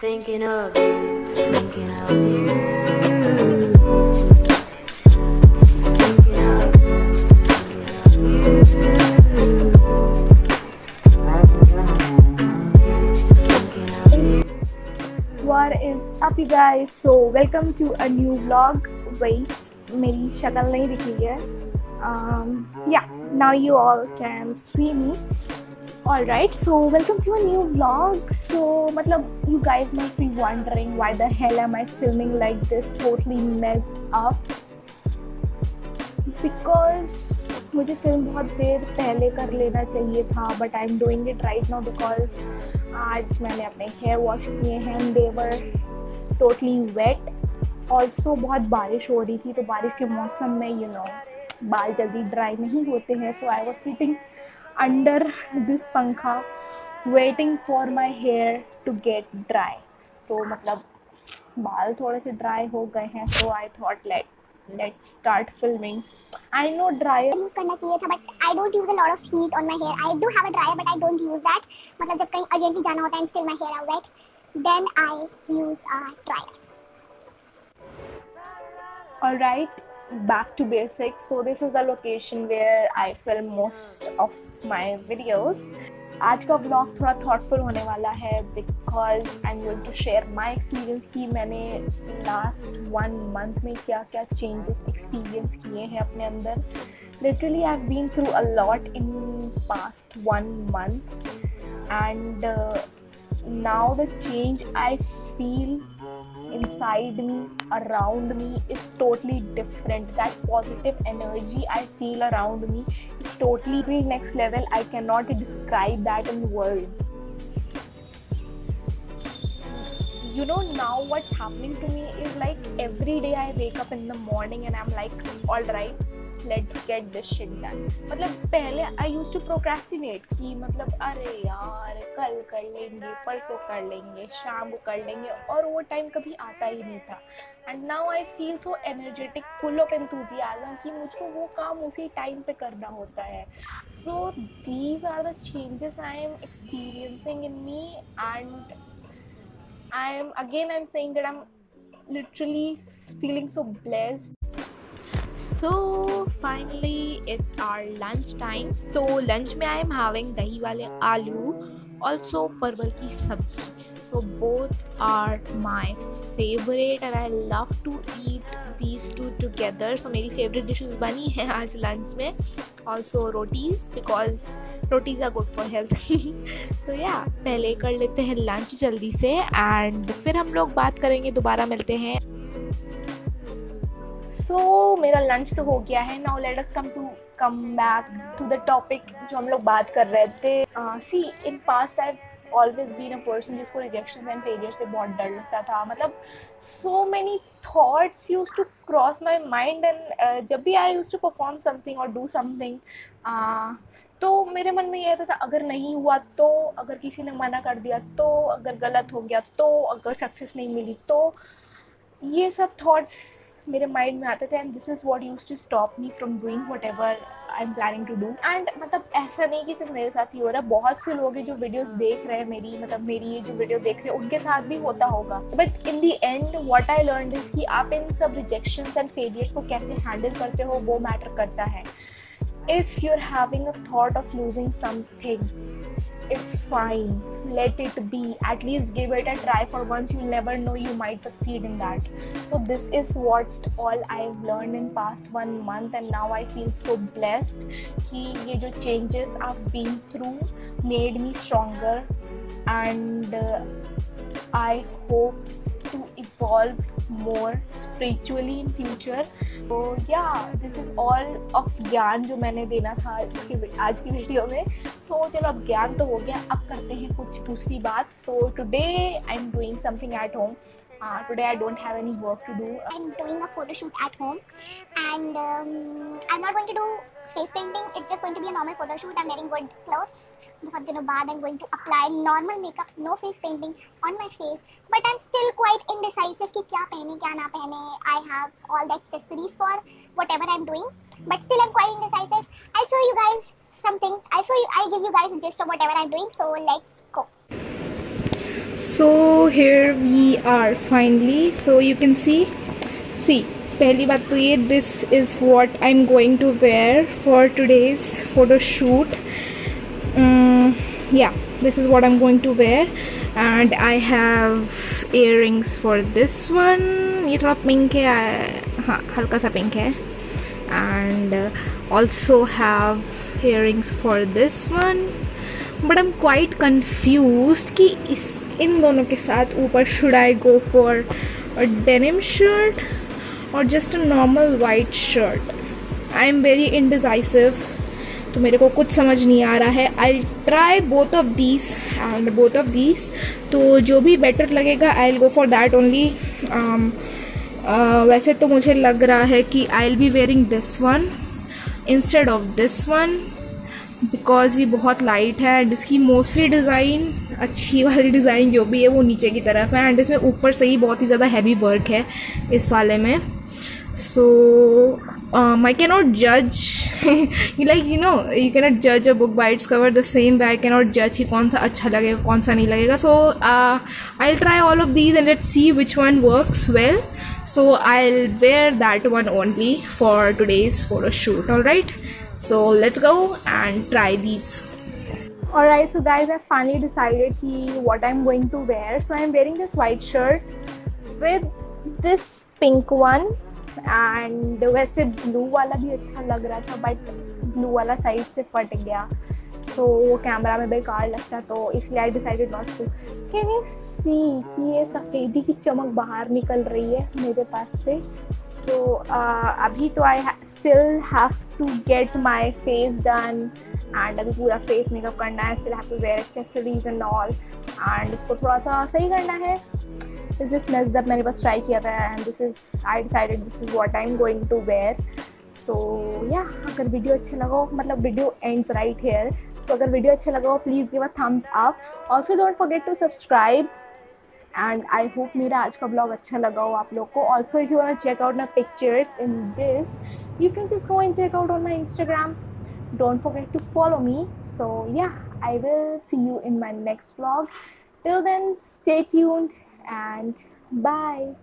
Thinking of you, thinking of you. Thinking of you, What is up you guys? So welcome to a new vlog. Wait, मेरी शक्ल नहीं दिख रही है. Yeah, now you all can see me. Alright, so welcome to a new vlog. So मतलब you guys must be wondering why the hell am I filming like this, totally messed up. Because मुझे film बहुत देर पहले कर लेना चाहिए था, but I'm doing it right now because आज मैंने अपने हेयर वॉश किए हैं. They were totally wet. Also बहुत बारिश हो रही थी, तो बारिश के मौसम में बाल जल्दी ड्राई नहीं होते हैं. So I was sitting under this पंखा waiting for my hair to get dry. तो मतलब बाल थोड़े से ड्राई हो गए हैं, so I thought let's start filming. I know dryer use करना चाहिए था, but I don't use a lot of heat on my hair. I do have a dryer but I don't use that. मतलब जब कहीं urgently जाना होता है and still my hair are wet, then I use a dryer. Alright, back to basics. So this is the location where I film most of my videos. आज का vlog थोड़ा thoughtful होने वाला है because I'm going to share my experience कि मैंने last 1 month में क्या क्या changes experience किए हैं अपने अंदर. Literally I've been through a lot in past 1 month and now the change I feel inside me, around me is totally different. That positive energy I feel around me is totally next level. I cannot describe that in words. Now what's happening to me is like every day I wake up in the morning and I'm like, all right, let's get this shit done. मतलब पहले I used to procrastinate कि मतलब अरे यार कल कर लेंगे, परसों कर लेंगे, शाम को कर लेंगे, और वो टाइम कभी आता ही नहीं था. And now I feel so energetic, full of enthusiasm कि मुझको वो काम उसी टाइम पे करना होता है. So these are the changes I am experiencing in me, and I'm saying that I'm literally feeling so blessed. So finally it's our lunch time. तो lunch में I am having दही वाले आलू, also परवल की सब्जी. So both are my favorite and I love to eat these two together. So मेरी favorite dishes बनी हैं आज lunch में. Also rotis because rotis are good for health. So yeah, पहले कर लेते हैं lunch जल्दी से and फिर हम लोग बात करेंगे, दोबारा मिलते हैं. So मेरा लंच तो हो गया है. Now let us come back to the topic जो हम लोग बात कर रहे थे. See, in past I've always been a person जिसको rejections and failures से बहुत डर लगता था. मतलब so many thoughts used to cross my mind and जब भी I used to perform something or do something तो मेरे मन में ये आता था अगर नहीं हुआ तो, अगर किसी ने मना कर दिया तो, अगर गलत हो गया तो, अगर सक्सेस नहीं मिली तो, ये सब थॉट्स मेरे माइंड में आते थे. And this is what used to stop me from doing whatever I am planning to do. And मतलब ऐसा नहीं कि सिर्फ मेरे साथ ही हो रहा है, बहुत से लोग हैं जो वीडियोस देख रहे हैं मेरी ये जो वीडियो देख रहे हैं उनके साथ भी होता होगा. But in the end what I learned is कि आप इन सब रिजेक्शंस एंड फेलियर्स को कैसे हैंडल करते हो वो मैटर करता है. If you are having a thought of losing something, it's fine, let it be. At least give it a try for once. You'll never know, you might succeed in that. So this is what all I've learned in past 1 month and now I feel so blessed कि ये जो changes I've been through made me stronger and I hope to evolve more spiritually in future. So yeah, this is all of ज्ञान जो मैंने देना था आज की वीडियो में. So चलो अब ज्ञान तो हो गया, अब करते हैं कुछ दूसरी बात. So today I'm doing something at home. Today I don't have any work to do. I'm doing a photo shoot at home and I'm not going to do face painting. It's just going to be a normal photo shoot. I'm wearing good clothes. बहुत दिनों बाद I'm going to apply normal makeup, no face painting on my face. But I'm still quite indecisive कि क्या पहने क्या ना पहने. I have all the accessories for whatever I'm doing, but still I'm quite indecisive. I'll show you guys something. I'll give you guys a gist of whatever I'm doing. So let's go. So here we are finally. So you can see पहली बात तो ये this is what I'm going to wear for today's photo shoot. Yeah, this is what I'm going to wear, and I have earrings for this one. ये थोड़ा pink है, हाँ हल्का सा pink है, and also have earrings for this one. But I'm quite confused कि इन दोनों के साथ ऊपर should I go for a denim shirt or just a normal white shirt? I am very indecisive. तो मेरे को कुछ समझ नहीं आ रहा है. I'll try both of these and both of these. तो जो भी better लगेगा I'll go for that only. वैसे तो मुझे लग रहा है कि I'll be wearing this one instead of this one because ये बहुत लाइट है एंड इसकी मोस्टली डिज़ाइन अच्छी वाली डिज़ाइन जो भी है वो नीचे की तरफ है एंड इसमें ऊपर से ही बहुत ही ज़्यादा हैवी वर्क है इस वाले में. सो I cannot judge like you cannot judge a book by its cover the same way I cannot judge कि कौन सा अच्छा लगेगा कौन सा नहीं लगेगा. So I'll try all of these and let's see which one works well. So I'll wear that one only for today's photo shoot. Alright, so let's go and try these. Alright, so guys, I finally decided what I'm going to wear. So I'm wearing this white shirt with this pink one. And वैसे blue वाला भी अच्छा लग रहा था but blue वाला side से फट गया तो वो कैमरा में बेकार लगता तो इसलिए I decided not to. Can you see कि ये सफ़ेदी की चमक बाहर निकल रही है मेरे पास से. तो अभी तो I still have to get my face done and अभी पूरा फेस मेकअप करना है. Still have to wear accessories and all and उसको थोड़ा सा सही करना है. It's just messed up. मैंने बस ट्राई किया था and I decided this is what I'm going to wear. So yeah, अगर वीडियो अच्छा लगा हो मतलब video ends right here. So अगर वीडियो अच्छा लगा हो please give a thumbs up. Also don't forget to subscribe. And I hope मेरा आज का vlog अच्छा लगा हो आप लोग को. Also if you want to check out my pictures in this, you can just go and check out on my Instagram. Don't forget to follow me. So yeah, I will see you in my next vlog. Till then, stay tuned and bye.